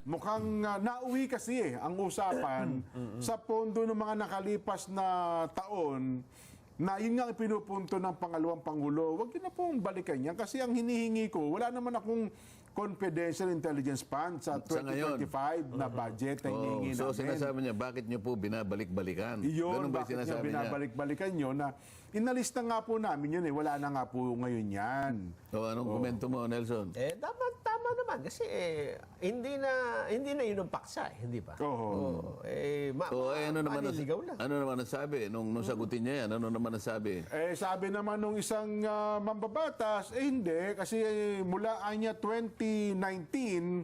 mukhang nauwi kasi ang usapan sa pondo ng mga nakalipas na taon na yun nga ang pinupunto ng pangalawang Pangulo. Huwag yun na pong balikan yan kasi ang hinihingi ko, wala naman akong confidential intelligence fund sa 2025 na budget na hinihingi So namin. sinasabi niya, bakit niyo po binabalik-balikan? Iyon, Ganun ba bakit niya sinasabi niya? binabalik-balikan nyo na inalista nga po namin yun wala na nga po ngayon yan. So anong komento mo, Nelson? Tama naman kasi hindi na yun ang paksa, hindi ba? Oo. Ano naman maniligaw lang. ano naman ang sabi nung sagutin niya yan? Ano naman ang sabi? Sabi naman nung isang mambabatas, hindi, kasi mula anya 2019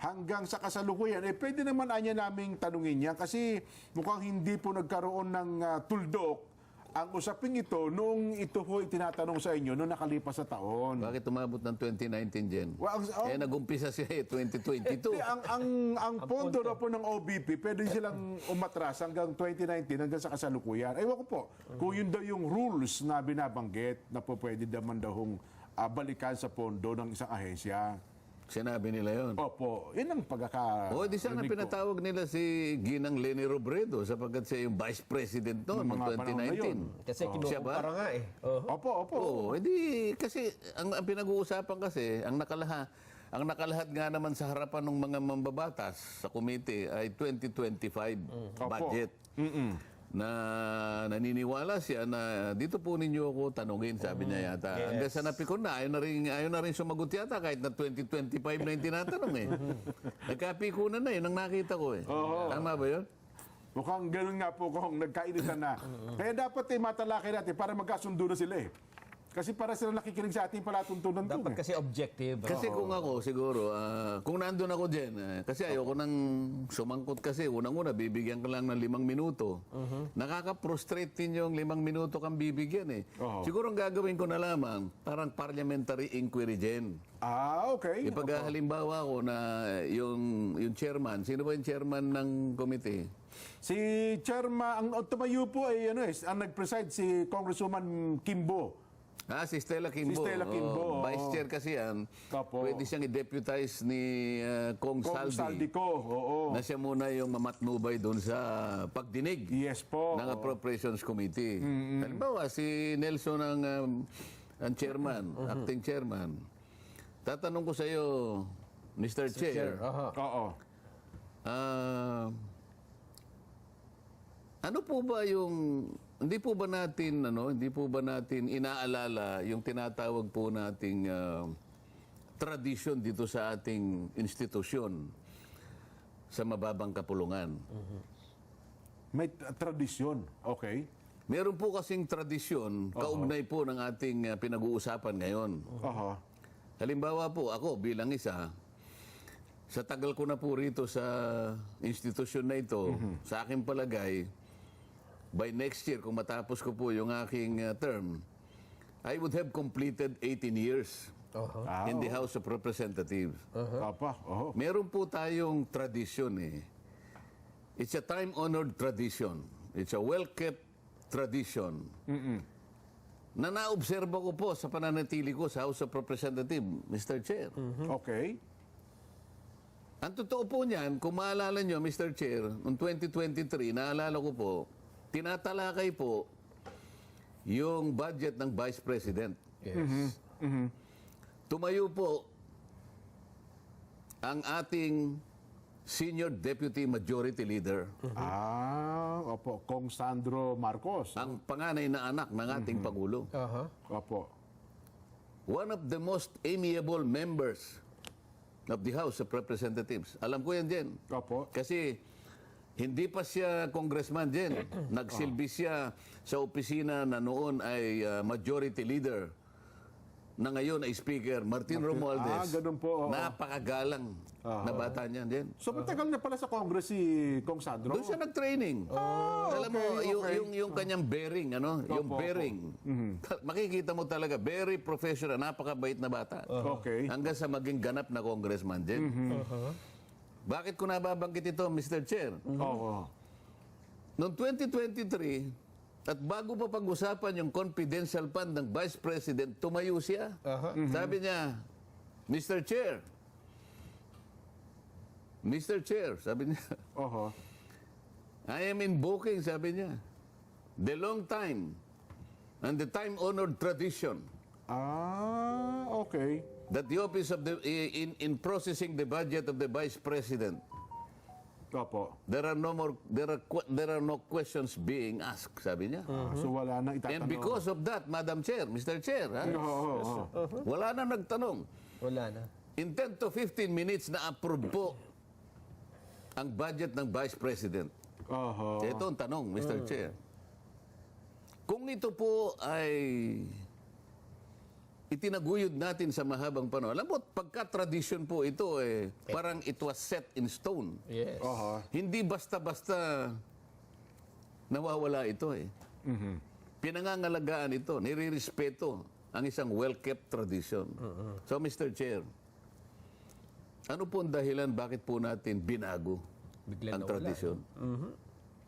hanggang sa kasalukuyan, pwede naman anya naming tanungin yan kasi mukhang hindi po nagkaroon ng tuldok ang usaping ito nung ito po itinatanong sa inyo nung nakalipas sa taon. Bakit umabot ng 2019, Jen? Well, Nag-umpisa siya 2022. ang pondo na po ng OBP, pwede silang umatras hanggang 2019, hanggang sa kasalukuyan. Ewan ko po, kung yun daw yung rules na binabanggit na po pwede naman daw balikan sa pondo ng isang ahensya. Sinabi nila yon. Opo, yun ang pagkaka... Di sana pinatawag nila si Ginang Leni Robredo sapagkat siya yung Vice President noon noong Mga panahon na yun. 2019. Kasi Siya ba? kinukumpara nga eh. Opo. Kasi ang pinag-uusapan kasi, ang nakalahat nga naman sa harapan ng mga mambabatas sa komite ay 2025 budget. Na naniniwala siya na dito po ninyo ako tanungin, sabi niya yata. Hanggang sa napikon na, ayaw na rin sumagot yata kahit na 2025 na yung tinatanong eh. Nagkapikunan na yun ang nakita ko eh. Tama ba yun? Mukhang ganun nga po kung nagkainitan na. Kaya dapat matalakay natin para magkasundo na sila Kasi para sila nakikinig sa ating palatuntunan doon. Dapat kasi objective. Kasi kung ako siguro, kung nandun ako dyan, kasi ayoko nang sumangkot kasi, unang-una, bibigyan ka lang ng 5 minuto. Nakaka-frustrate din yung 5 minuto kang bibigyan eh. Siguro ang gagawin ko na lamang, parang parliamentary inquiry dyan. Okay. Ipaghalimbawa ko na yung chairman, sino ba yung chairman ng committee? Si Chairman, ang tumayo po ay ang nag-preside si Congresswoman Kimbo. Si Stella Kimbo. Si Stella Kimbo. Vice Chair kasi yan. Opo. Pwede siyang i-deputize ni Kong Saldi. Na siya muna yung mamatnubay doon sa pagdinig Yes po. ng Appropriations Committee. Halimbawa, si Nelson ang chairman, acting chairman. Tatanong ko sa iyo, Mr. Chair. Oo. Ano po ba yung hindi po ba natin inaalala yung tinatawag po nating tradisyon dito sa ating institusyon sa mababang kapulungan? May tradisyon. Okay. Meron po kasing tradisyon kaugnay po ng ating pinag-uusapan ngayon. Halimbawa po ako bilang isa, sa tagal ko na po rito sa institusyon na ito, sa aking palagay, by next year, kung matapos ko po yung aking term, I would have completed 18 years in the House of Representatives. Meron po tayong tradisyon It's a time-honored tradition. It's a well-kept tradition. Na naobserba ko po sa pananatili ko sa House of Representatives, Mr. Chair. Okay. Ang totoo po niyan, kung maalala nyo, Mr. Chair, noong 2023, naalala ko po, tinatalakay po yung budget ng Vice President. Yes. Tumayo po ang ating Senior Deputy Majority Leader. Opo. Kong Sandro Marcos. Ang panganay na anak ng ating Pangulo. Opo. One of the most amiable members of the House of Representatives. Alam ko yan, Jen. Opo. Kasi hindi pa siya congressman din. Nagsilbi siya sa opisina na noon ay majority leader na ngayon ay speaker, Martin Romualdez. Ganun po. Napakagalang na bata niyan din. So matagal na pala sa Congress si Kong Sandro? Doon siya nag-training. Alam mo, yung kanyang bearing, yung bearing. Makikita mo talaga, very professional, napakabait na bata. Okay. Hanggang sa maging ganap na congressman din. Bakit ko nababanggit ito, Mr. Chair? Noong 2023, at bago pa pag-usapan yung confidential fund ng Vice President, tumayo siya. Sabi niya, Mr. Chair, Mr. Chair, sabi niya, Oho. I am invoking, sabi niya, the long time and the time-honored tradition Ah, okay. that the office of the in processing the budget of the Vice President, Opo. there are no questions being asked, sabi niya. So wala nang itatanong. And because of that, Madam Chair, Mr. Chair, ha, Oo. wala na nagtanong. Wala na. In 10 to 15 minutes na approve po ang budget ng Vice President. Oho. Ito ang tanong, Mr. Chair. Kung ito po ay itinaguyod natin sa mahabang panahon, alam mo, pagka-tradition po ito, parang it was set in stone. Yes. Oho. Hindi basta-basta nawawala ito Pinangangalagaan ito, nirirespeto ang isang well-kept tradition. So, Mr. Chair, ano po ang dahilan bakit po natin binago Bigla ang nawala, tradisyon?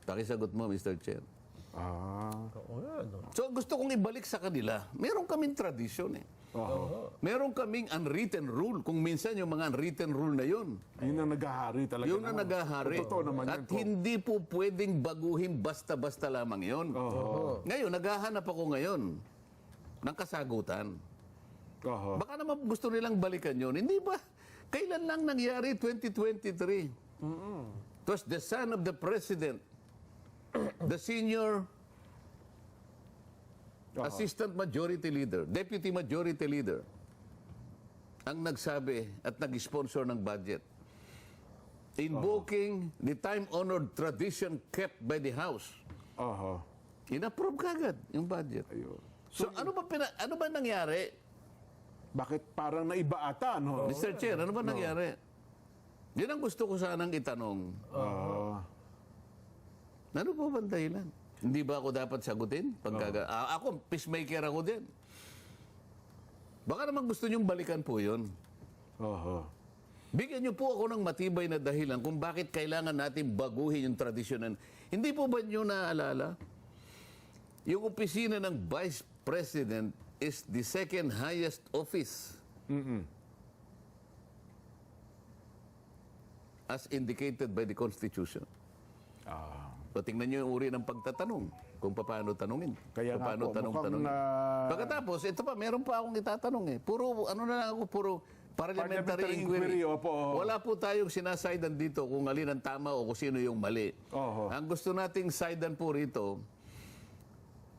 Pakisagot mo, Mr. Chair. Ah. Oo nga, no? So, gusto kong ibalik sa kanila. Meron kaming tradisyon Oho. Meron kaming unwritten rule. Kung minsan yung mga unwritten rule na yun, Yun ang naghahari talaga. yun na naman. nagahari. Totoo naman At yan po. hindi po pwedeng baguhin basta-basta lamang yun. Oho. Ngayon, naghahanap ako ngayon ng kasagutan. Oho. Baka naman gusto nilang balikan yun. Hindi ba? Kailan lang nangyari? 2023. It was the son of the president, the senior assistant majority leader, deputy majority leader, ang nagsabi at nag-sponsor ng budget. Invoking the time-honored tradition kept by the House. Oho. Inapprove kagad yung budget. Ayun. So, ano ba nangyari? Bakit parang naiba ata, no? Mr. Chair, ano ba nangyari? Yan ang gusto ko sanang itanong. Ano po ba ang dahilan? Hindi ba ako dapat sagutin? Ako, peacemaker ako din. Baka naman gusto niyong balikan po yun. Oho. Bigyan niyo po ako ng matibay na dahilan kung bakit kailangan natin baguhin yung tradisyon. Hindi po ba niyo naalala? Yung opisina ng Vice President is the second highest office as indicated by the Constitution. So, tingnan niyo yung uri ng pagtatanong kung paano tanungin. Kaya nga paano po, mukhang tanungin. Pagkatapos, ito pa, meron pa akong itatanong Puro, ano na lang ako, puro parliamentary inquiry. Opo. Wala po tayong sinasaydan dito kung alin ang tama o kung sino yung mali. Oho. Ang gusto nating saydan po rito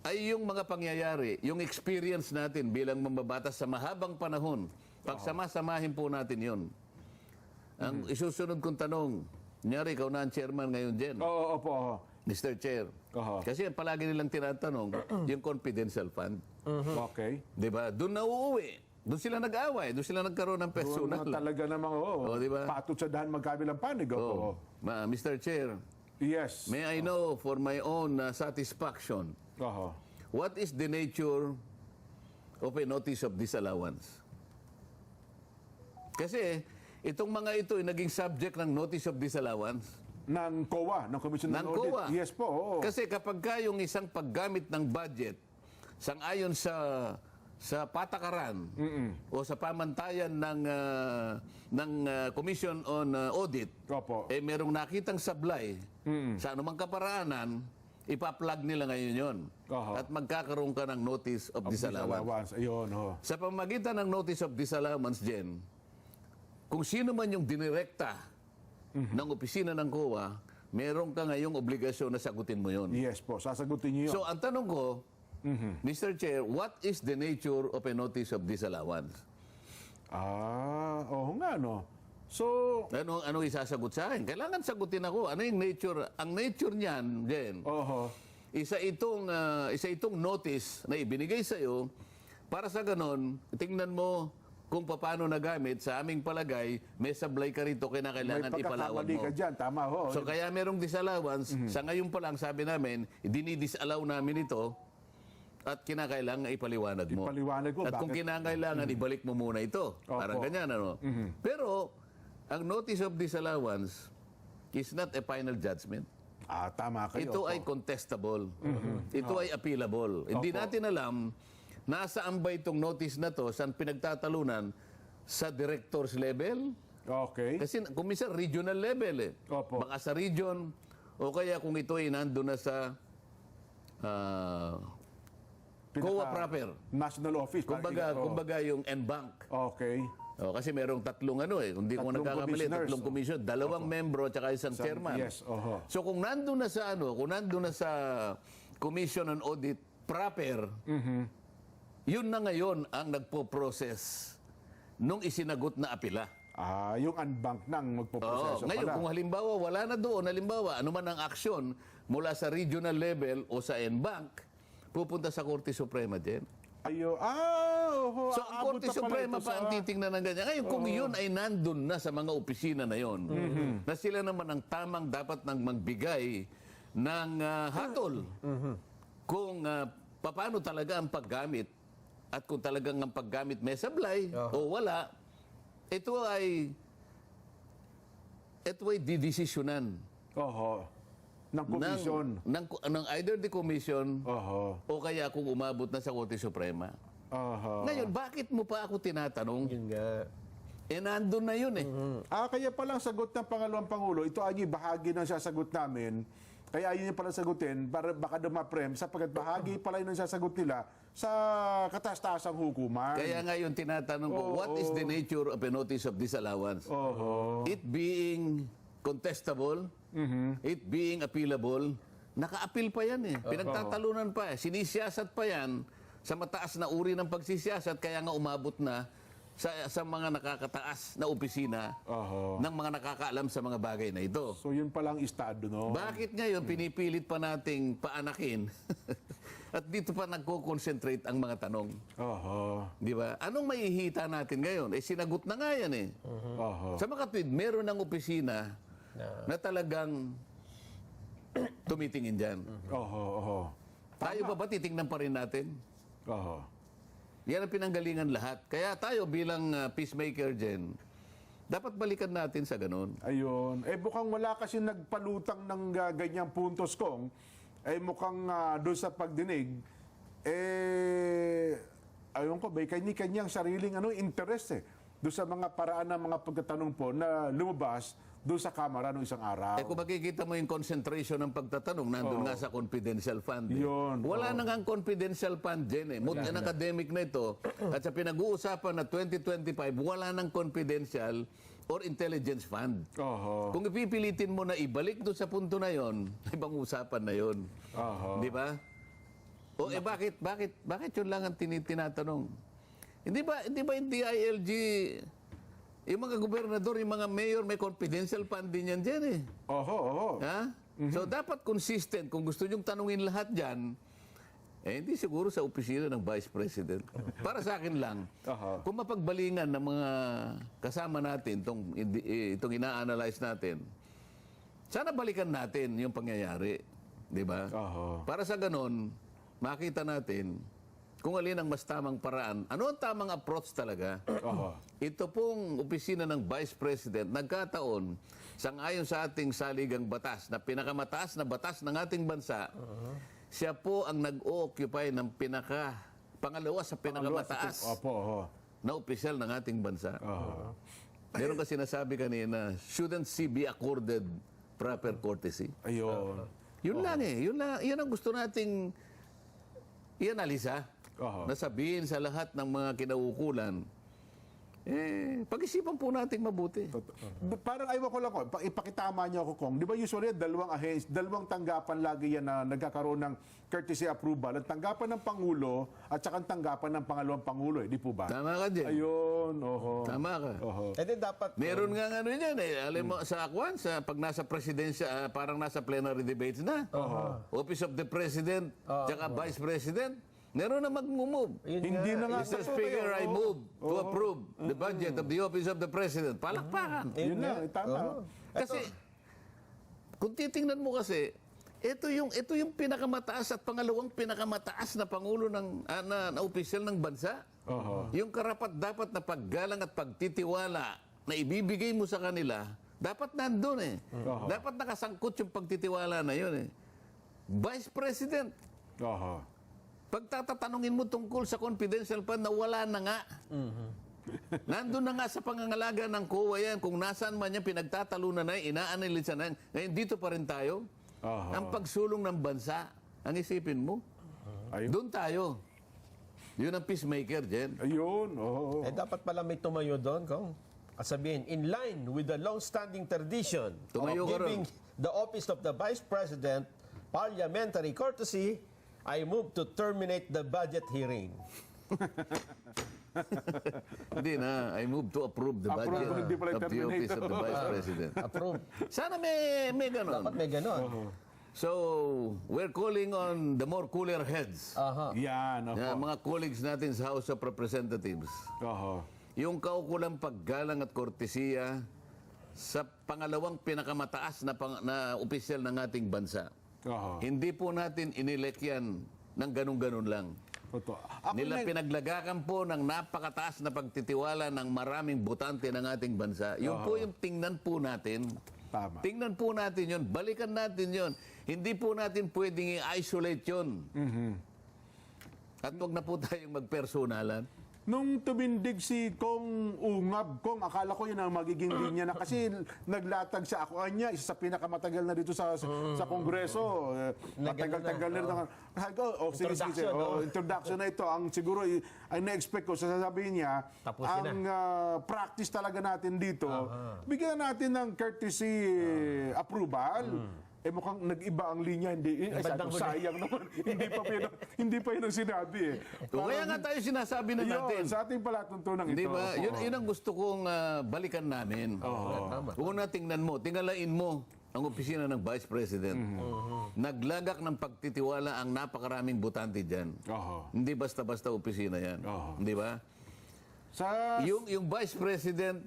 ay yung mga pangyayari, yung experience natin bilang mambabatas sa mahabang panahon. Pagsama-samahin po natin yun. Ang isusunod kong tanong, kunyari, ikaw na ang chairman ngayon, Jen. Oo, opo. Oho. Mr. Chair. Oho. Kasi palagi nilang tinatanong, yung confidential fund. Okay. Di ba? Doon na uuwi. Doon sila nag-away. Doon sila nagkaroon ng personal. Doon na talaga namang, Oo, di ba? patut sa dahan magkabilang panig. Opo. Mr. Chair, Yes. may I know for my own satisfaction, Oho. what is the nature of a notice of disallowance? Kasi itong mga ito ay naging subject ng notice of disallowance. Ng COA, ng Commission Ng on Audit. COA. Yes po, oo. Kasi kapag ka yung isang paggamit ng budget sang-ayon sa patakaran o sa pamantayan ng Commission on Audit, Opo. merong nakitang sablay sa anumang kaparaanan, ipa-plug nila ngayon yon. Oho. At magkakaroon ka ng notice of disallowance. Ayun, ho. Sa pamagitan ng notice of disallowance, Jen, kung sino man yung dinirekta ng opisina ng COA, meron ka ngayong obligasyon na sagutin mo yon. Yes po, sasagutin niyo yun. So, ang tanong ko, Mr. Chair, what is the nature of a notice of disallowance? Oo nga, no. So, Ano isasagot sa akin? Kailangan sagutin ako. Ano yung nature? Ang nature niyan, Jen, oho. isa itong notice na ibinigay sa iyo para sa ganon, tingnan mo kung paano nagamit. Sa aming palagay, may sablay ka rito, May kailangan ipalawag pagkakamali mo. ka dyan, tama ho. So kaya merong disallowance, sa ngayon pa lang sabi namin, dinidisallow namin ito at kinakailangan ipaliwanag mo. Ipaliwanag mo, At kung bakit? kinakailangan, ibalik mo muna ito. Parang Opo. ganyan, ano? Pero, ang notice of disallowance is not a final judgment. Tama kayo. Ito opo. ay contestable. Ito ay appealable. Hindi natin alam, nasaan ba itong notice na to, saan pinagtatalunan, sa director's level, Okay. Kasi kung minsan regional level eh. Opo. Baka sa region, o kaya kung ito ay nandun na sa COA proper. National Office. Kumbaga yung NBank. Okay. Kasi merong tatlong hindi ko Tatlong nagkakamali, commissioners. tatlong commission, dalawang membro at saka isang chairman. Yes, oho. So kung nandun na sa Commission on Audit proper, yun na ngayon ang nagpo-process nung isinagot na apila. Yung unbank nang magpo-proseso Ngayon, pala. kung halimbawa wala na doon, halimbawa, ano man ang aksyon mula sa regional level o sa NBank, pupunta sa Korte Suprema din. Oho. So, ang aabot Korte na pala Suprema ito pa ang titingnan ng ganyan. Ngayon, kung yun ay nandun na sa mga opisina na yon, na sila naman ang tamang dapat nang magbigay ng hatol kung paano talaga ang paggamit at kung talagang ang paggamit may sablay o wala, ito ay didesisyonan Oho. Ng komisyon. ng either the commission Oho. o kaya kung umabot na sa Korte Suprema. Oho. Ngayon, bakit mo pa ako tinatanong? Yun nga. Nandun na yun eh. Kaya palang sagot ng pangalawang Pangulo, ito ay bahagi ng sasagot namin. Kaya yun yung palang sagutin, para baka dumaprem, sapagkat bahagi pala yun ang sasagot nila sa kataas-taasang hukuman. Kaya nga yung tinatanong ko, what is the nature of a notice of disallowance? Oho. It being contestable, it being appealable, naka-appeal pa yan eh. Pinagtatalunan pa eh. Sinisiyasat pa yan sa mataas na uri ng pagsisiyasat, kaya nga umabot na sa mga nakakataas na opisina Oho. ng mga nakakaalam sa mga bagay na ito. So yun palang estado, no? Bakit ngayon pinipilit pa nating paanakin at dito pa nagko-concentrate ang mga tanong? Oho. Di ba? Anong maihita natin ngayon? Sinagot na nga yan eh. Oho. Sa makatwid, meron ng opisina na talagang tumitingin dyan. Oho. Oho. Tayo ba titingnan pa rin natin? Oho. Yan ang pinanggalingan lahat. Kaya tayo bilang peacemaker dyan, dapat balikan natin sa ganun. Ayun. Mukhang wala kasi nagpalutang ng ganyang puntos kong. Mukhang doon sa pagdinig, ayun ko, may kanya-kanyang sariling interest doon sa mga paraan ng mga pagtatanong po na lumabas doon sa Kamara noong isang araw. Kung makikita mo yung concentration ng pagtatanong, nandun nga sa confidential fund. Yun. Wala na nga confidential fund dyan eh. Ang academic na ito, at sa pinag-uusapan na 2025, wala nang confidential or intelligence fund. Oho. Kung ipipilitin mo na ibalik doon sa punto na yon, ibang usapan na yon. Oho. Di ba? O bakit yun lang ang tinatanong? Hindi ba yung DILG, yung mga gobernador, yung mga mayor, may confidential fund din yan dyan eh. Oho. Oho. Ha? So dapat consistent. Kung gusto nyong tanungin lahat dyan, hindi siguro sa opisina ng Vice President. Para sa akin lang, kung mapagbalingan ng mga kasama natin, itong ina-analyze natin, sana balikan natin yung pangyayari. Di ba? Oho. Para sa ganon, makita natin kung alin ang mas tamang paraan. Ano ang tamang approach talaga? Oho. Ito pong opisina ng Vice President, nagkataon, sangayon sa ating saligang batas, na pinakamataas na batas ng ating bansa, siya po ang nag-occupy ng pangalawa sa pinakamataas Opo. na opisyal ng ating bansa. Oho. Meron kasi nasabi kanina, shouldn't she be accorded proper courtesy? Ayun. Yun lang eh. Yun ang gusto nating i-analisa. Nasabihin sa lahat ng mga kinaukulan, pag-isipan po natin mabuti. Parang ayaw ko lang ko, ipakitama niyo ako kung, di ba usually dalawang tanggapan lagi yan na nagkakaroon ng courtesy approval. Ang tanggapan ng Pangulo at saka ang tanggapan ng pangalawang Pangulo, di po ba? Tama ka dyan. Ayun, oho. Tama ka. Oho. Dapat... Meron nga ano yan eh. Alam mo, sa Akwan, pag nasa presidensya, parang nasa plenary debates na. Office of the President, tsaka Vice President, meron na mag-move. Hindi na nga. Mr. Speaker, I move to approve the budget of the Office of the President. Palakpakan. Yun na, tama. Kasi, kung titingnan mo kasi, ito yung pinakamataas at pangalawang pinakamataas na pangulo na opisyal ng bansa. Yung karapat dapat na paggalang at pagtitiwala na ibibigay mo sa kanila, dapat nandun eh. Dapat nakasangkot yung pagtitiwala na yun eh. Vice President, Oho. pagtatatanungin mo tungkol sa confidential fund na wala na nga. Nandun na nga sa pangangalaga ng COA yan. Kung nasaan man yan, pinagtatalunan na yan, inaanalisan na yan. Ngayon, dito pa rin tayo. Aha. Ang pagsulong ng bansa, ang isipin mo, Ayun. doon tayo. Yun ang peacemaker, Jen. Ayun, oo. Eh, dapat pala may tumayo doon, Kong. Sabihin, in line with the long-standing tradition Tumayo of ka giving the office of the Vice President parliamentary courtesy, I move to terminate the budget hearing. Hindi na. I move to approve the Approve, budget hindi pala of the terminate. office of the Vice President. Approve. Sana may ganon. Dapat may ganon. So, we're calling on the more cooler heads. Aha. Yan, opo. Mga colleagues natin sa House of Representatives. Oho. Yung kaukulang paggalang at kortesiya sa pangalawang pinakamataas na opisyal ng ating bansa. Oho. Hindi po natin inelect yan ng ganun-ganun lang. Totoo. Ako Nila na- pinaglagakan po ng napakataas na pagtitiwala ng maraming botante ng ating bansa. Yun po yung tingnan po natin. Tama. Tingnan po natin yun. Balikan natin yun. Hindi po natin pwedeng i-isolate yun. At huwag na po tayong magpersonalan. Nung tumindig si Kong Ungab, Kong, akala ko yun ang magiging linya na kasi naglatag sa akuan niya, isa sa pinakamatagal na dito sa Kongreso. Matagal-tagal na rin. Sabi ko, sige, sige, Introduction, no? introduction na ito. Ang siguro, ang na-expect ko, sasabihin niya, Tapusin ang practice talaga natin dito, bigyan natin ng courtesy approval. Eh mukhang nag-iba ang linya, hindi. Ay, sabi ko, sayang naman. hindi pa yun ang sinabi eh. Kaya nga tayo sinasabi na natin. Yun, sa ating palatuntunan ito. Di ba? Yun ang gusto kong balikan namin. Una tingnan mo, tingalain mo ang opisina ng Vice President. Naglagak ng pagtitiwala ang napakaraming botante dyan. Oho. Hindi basta-basta opisina yan. Oo. Di ba? Sa Yung Vice President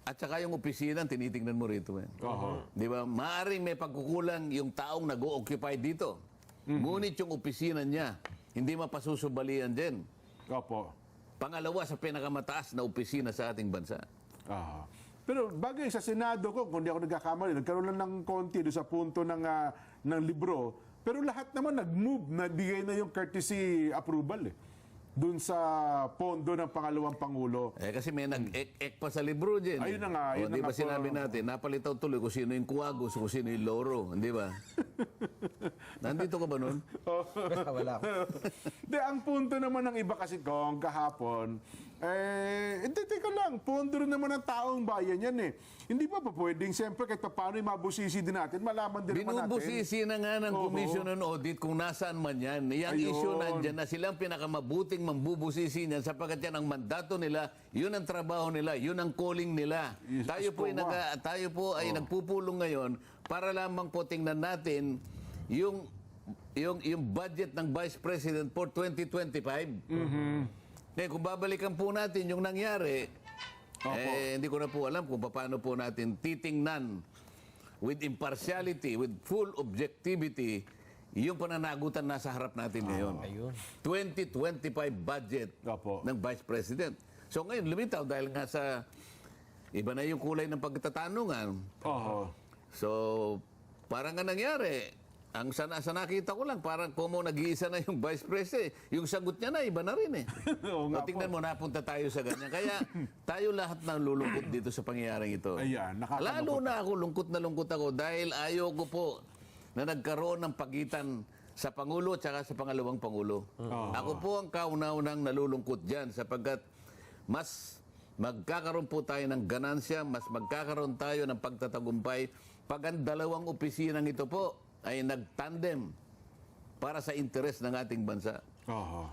at saka yung opisina, tinitingnan mo rito. Oho. Di ba? Maaring may pagkukulang yung taong nag-o-occupy dito. Ngunit yung opisina niya, hindi mapasusubalian din. Opo. Pangalawa sa pinakamataas na opisina sa ating bansa. Aha. Pero bagay sa Senado ko, kung di ako nagkakamali, nagkaroon lang ng konti doon sa punto ng libro. Pero lahat naman nag-move, nagbigay na yung courtesy approval doon sa pondo ng pangalawang Pangulo. Kasi may nag-ek pa sa libro dyan. Ayun na nga, O, yun di na ba nga po. sinabi natin, napalitaw tuloy kung sino yung kuwagos, kung sino yung loro. Di ba? Nandito ka ba nun? Wala. De, ang punto naman ng iba kasi kong kahapon, teka lang, pondo rin naman ng taong bayan yan eh. Hindi ba pwedeng, siyempre, kahit paano yung mabusisi din natin, malaman din naman natin. Binubusisi na nga ng Commission on Audit kung nasaan man yan. Yang Ayun. issue nandyan na silang pinakamabuting mambubusisi niyan sapagkat yan ang mandato nila, yun ang trabaho nila, yun ang calling nila. Yes, Tayo po ay nagpupulong ngayon para lamang po tingnan natin yung budget ng Vice President for 2025. Eh, kung babalikan po natin yung nangyari, hindi ko na po alam kung paano po natin titingnan with impartiality, with full objectivity, yung pananagutan nasa harap natin ngayon. Ayun. 2025 budget Opo. ng Vice President. So ngayon, lumitaw dahil nga sa iba na yung kulay ng pagtatanungan. Oho. So, parang nga nangyari, ang sa nakita ko lang, parang como nag-iisa na yung Vice President. Yung sagot niya na, iba na rin eh. Oo nga O, tingnan mo, napunta tayo sa ganyan. Kaya tayo lahat ng lulungkot dito sa pangyayaring ito. Ayan, nakakalungkot. Lalo na ako, lungkot ako dahil ayoko po na nagkaroon ng pagitan sa Pangulo at saka sa pangalawang Pangulo. Ako po ang kauna-unang nalulungkot dyan sapagkat mas magkakaroon po tayo ng ganansya, mas magkakaroon tayo ng pagtatagumpay pag ang dalawang opisinang ito po ay nagtandem para sa interes ng ating bansa. Oho.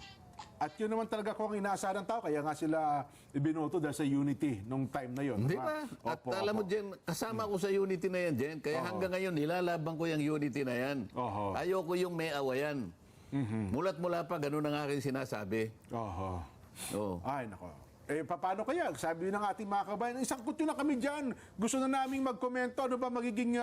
At yun naman talaga kung inaasahan ng tao, kaya nga sila ibinoto dahil sa unity nung time na yun. Di ba? At Opo, alam mo, opo. Jen, kasama ko sa unity na yan, Jen. Kaya hanggang ngayon, nilalaban ko yung unity na yan. Oho. Ayoko yung may awayan. Mulat-mula pa, ganun ang aking sinasabi. Oho. Oo. Ay, nako. Paano kaya? Sabi ng ating mga kabayan, isang kutyo na kami dyan. Gusto na naming magkomento. Ano ba magiging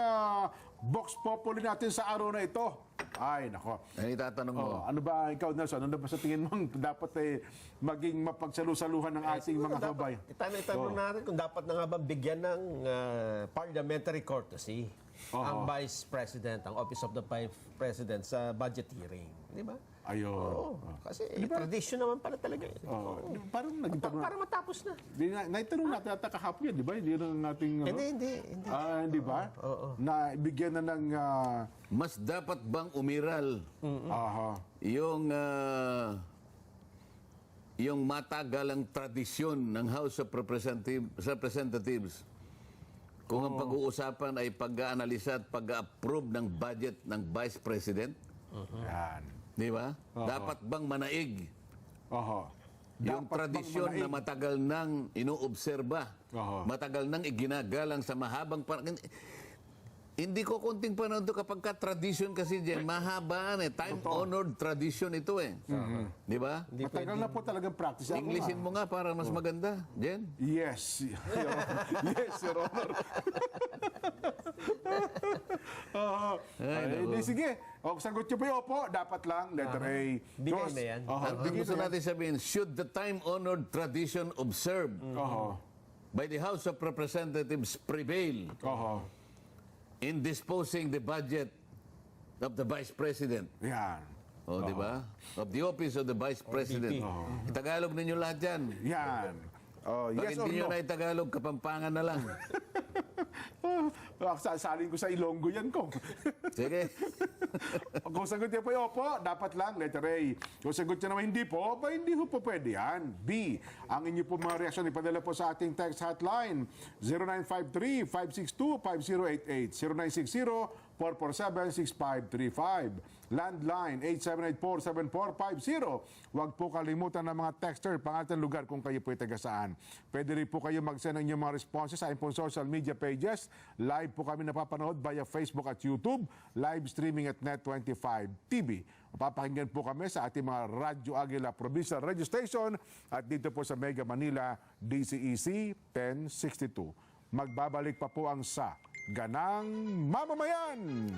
box populi natin sa araw na ito? Ay, nako. Ano itatanong mo? Ano ba, ikaw, Nelson, ano ba sa tingin mo dapat maging mapagsalusaluhan ng ating mga kabayan? Itanong natin kung dapat na nga ba bigyan ng parliamentary courtesy ang Vice President, ang Office of the Vice President sa budget hearing. Di ba? Ayun. Oo, kasi tradition naman pala talaga yun. Oh, parang nagtanong Para matapos na. naitanong natin ata kahapon yan, di ba? Hindi ng ating... ano? Hindi. Hindi ba? Na bigyan na ng... Mas dapat bang umiral aha. yung matagalang tradisyon ng House of Representatives kung ang pag-uusapan ay pag-aanalisa at pag-approve ng budget ng Vice President? Yan. Di ba? Dapat bang manaig Aha. yung Dapat bang tradisyon na manaig? matagal nang inuobserba, Aha. matagal nang iginagalang sa mahabang hindi ko konting panahon to kapag ka-tradition kasi dyan, mahabaan eh. Time-honored tradition ito eh. Di ba? Matagal na po talagang practice. Ako Englishin nga. mo nga para mas maganda, Jen. Yes. Yes, Your Honor. Hindi, sige. O, sagot nyo po yung opo. Dapat lang. Letter A. Bigay na yan. Ang gusto natin sabihin, should the time-honored tradition observed by the House of Representatives prevail in disposing the budget of the Vice President? Yan. O, di ba? Of the office of the Vice President. Tagalog ninyo lahat yan. Yan. Oh, Pag yes or hindi nyo no? na Tagalog, Kapampangan na lang. Sasalin ko sa Ilonggo yan, Kong. Sige. Kung sagot niya po yung opo, dapat lang, letter A. Kung sagot niya naman hindi po, ba hindi po pwede yan. B, ang inyo po mga reaksyon ipadala po sa ating text hotline 0953-562-5088, 0960-447-6535, landline 878-474-50. Huwag po kalimutan ng mga texter, pangalan lugar kung kayo po taga saan. Pwede rin po kayo mag-send ng inyong mga responses sa ating social media pages. Live po kami napapanood via Facebook at YouTube, live streaming at Net25 TV. Mapapakinggan po kami sa ating mga Radyo Aguila Provincial Radio Station at dito po sa Mega Manila, DCEC 1062. Magbabalik pa po ang sa Ganang Mamamayan!